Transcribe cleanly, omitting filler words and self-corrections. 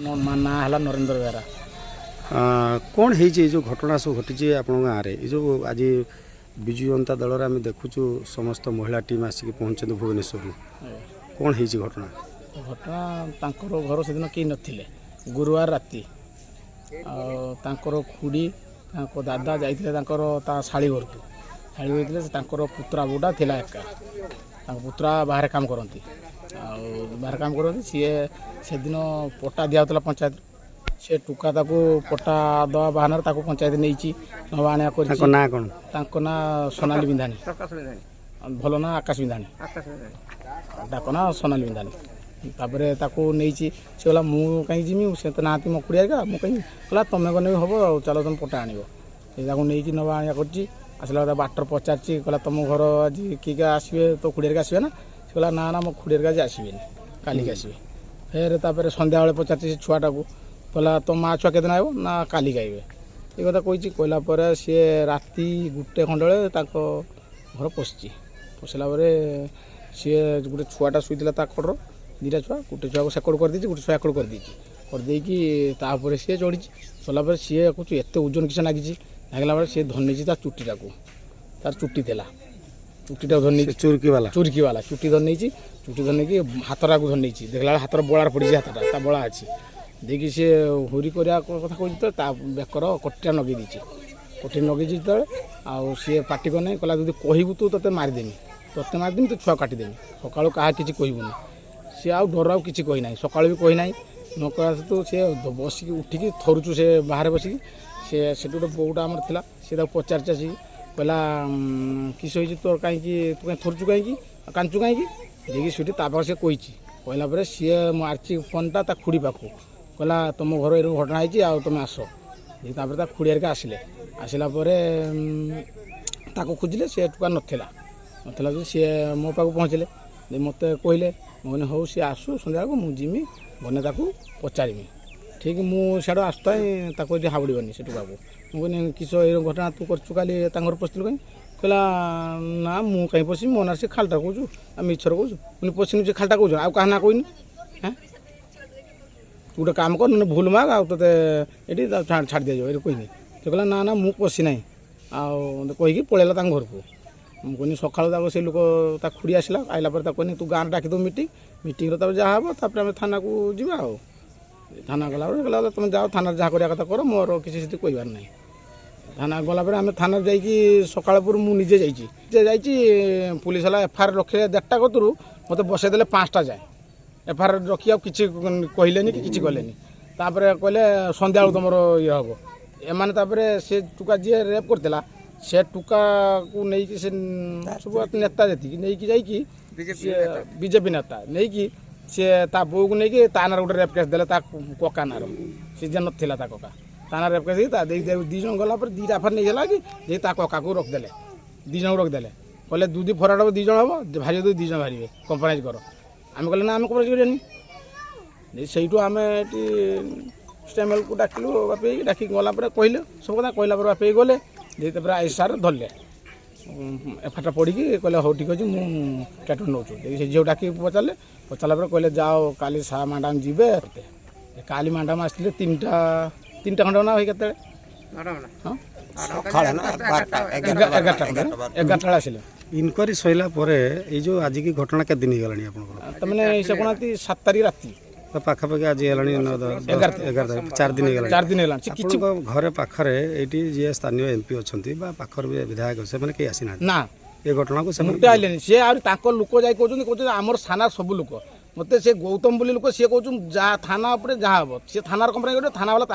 ना है नरेंद्र बेहरा। कौन है जो घटना सब घटी आप गाँव में जो आज विजु जनता दल आम देखुचु समस्त महिला टीम आसिक पहुँचे भुवनेश्वर कौन है घटना घटना तांकर घर से दिन कहीं नथिले गुरुवार राति खुड़ी दादा जाइए शाड़ी घर को शाड़ी होते पुत्रा बोटा थिला एका पुत्रा बाहर काम करती बाहर काम करती सी से दिन पट्टा दिया पंचायत से टुका ताको पट्टा दवा बहाना ताको पंचायत नहीं नवा आने ना कौन ना सोनाली बिंधानी भल ना आकाश बिंधानी डाक ना सोनाली बिंधानी तापर ताको नहीं से कहला मु कहीं जीमी से तो ना मो खुड़िया मुझे कहला तुम गने हम चलो तुम पट्टा आण नहीं नवा आने आसला बाटर पचार कहला तुम घर आज किए आसवे तो खुड़िया आसवे ना से कहला ना मो खुड़िया आज आसबे कालिक आसबे फिर तापर संध्या बेले पचार से छुआटा को कहला तो माँ छुआ केदिन आब ना कालिक आइबे ये कथा कही कहला सी राति गोटे खंड घर पशि पशिला सी गोटे छुआटा शुईला कड़र दुटा छुआ गोटे छुआ को सेकड़ कर गोटे छुआ एकड़ कर सी चढ़ी चला सी कह एत ओजन किसी लगी लगे सी धरनी चुटीटा को तार चुटी थी चुटीटा धरनी चुरकी वाला चुटी धरनी चुटी धरनी कि हाथटा को धरनी देखला हाथर बड़ार पड़ी हाथटा बड़ा अच्छी देखिए सी हुरी कथा कह बेकर कटिया नगे कटी नगे जो आउ सी पार्टी करना कहला जब कहबू तू ते मारिदेमी ते मारिदेमी तो छुआ काटिदेमी सकालू क्या किसी कहबूनी सी आउ डर आउ किसी कहीना सकालू भी कहीना न कह तो सी बसिक उठिकी थरुचु से बाहर बसिकी से गोटे बोटा आमर था सी पचार आसिक कहला किस तोर कहीं तू कहीं थरुचु कहीं कांचु कहीं देखिए सीटी से कही कहला सी मार्ची फोनटा खुड़ी पाखु कहला तुम घर ये घटना होती आ तुम आस खुड़िया आसिले आसला खोजिले सी टुका नाला नाला सी मो पाक पहुँचले मत कहले मैंने हूँ सी आसू सन्ध्या को मुझे गने पचारि ठीक मुझे आसता ये हाबड़नी से टुका को मुझे किस ये घटना तू कर पशिलु कहीं कहला ना मु कहीं पशि मो ना सी खालटा कह मिछर कह पशिनु से खालटा कह आ क्या कहनी हाँ गोटे काम कर ना भूल माग आते ये छाड़ दि जाए कहनी से कहला ना ना मु पशि ना कहीकि पलैला घर को मुझे सका से लोक खुड़ी आसला आइला कहनी तू गाँव डाक दो मीटिंग जहाँ हम तापर आम थाना को जीवा थाना गला कहला तुम जाओ थाना जहाँ करा कथा कर मोर किसी से कहबार ना थाना गला आम थाना जा सका मुझे जाइए पुलिस वाला एफआईआर रखे 1:30 कतरू मत बसईदे 5टा जाए एफआईआर रखी आ किसी कहले कि किसी कले कहले सन्ध्या तुम ये हम एम से टुका जी रेप करता से टुका को लेकिन से सब नेता जी नहीं बीजेपी नेता नहीं सी बो को लेकिन ता ना गोटे रेप केस देले कका नार सी जे नाला कका ता ना रेप केस दीज गला दीटा एफआईआर नहीं है कि कका को रखदे दीज को रखदे कहले दूधी फराड हम 2 जन हम भाई 2 जन बाहर कंप्रोमाइज कर आम कहले ना आम कंप्रोमाइज करें से आम स्टेमल को डाकिलु बापे डाक गला कहले सब कथा कहला बापे गले तापर आई सार धरले एफआईआर पढ़ी कहले हो ठीक अच्छे मुझे ट्रीटमेंट नौ से झील डाक पचारे पचारा कहले जाओ काली सा मैडम जी काली मैडम आसते 3टा खंड ना हो के हाँ 11टा आसिले इनक्वारी सैला जो आज की घटना के दिन होगा तमें से कौन 7 तारीख राति पाखापाखि आज 11 4 दिन किसी घर पाखे ये जी स्थानीय एमपी अच्छा पाखर विधायक से कहीं आसी ना ये घटना को मुटे आइले सी लोक जाए कहते आमर थाना सब लोक मत से गौतम बोली लोक सी कहूँ जहाँ थाना जहाँ हम सी थाना कंप्लेन कर थाना वाला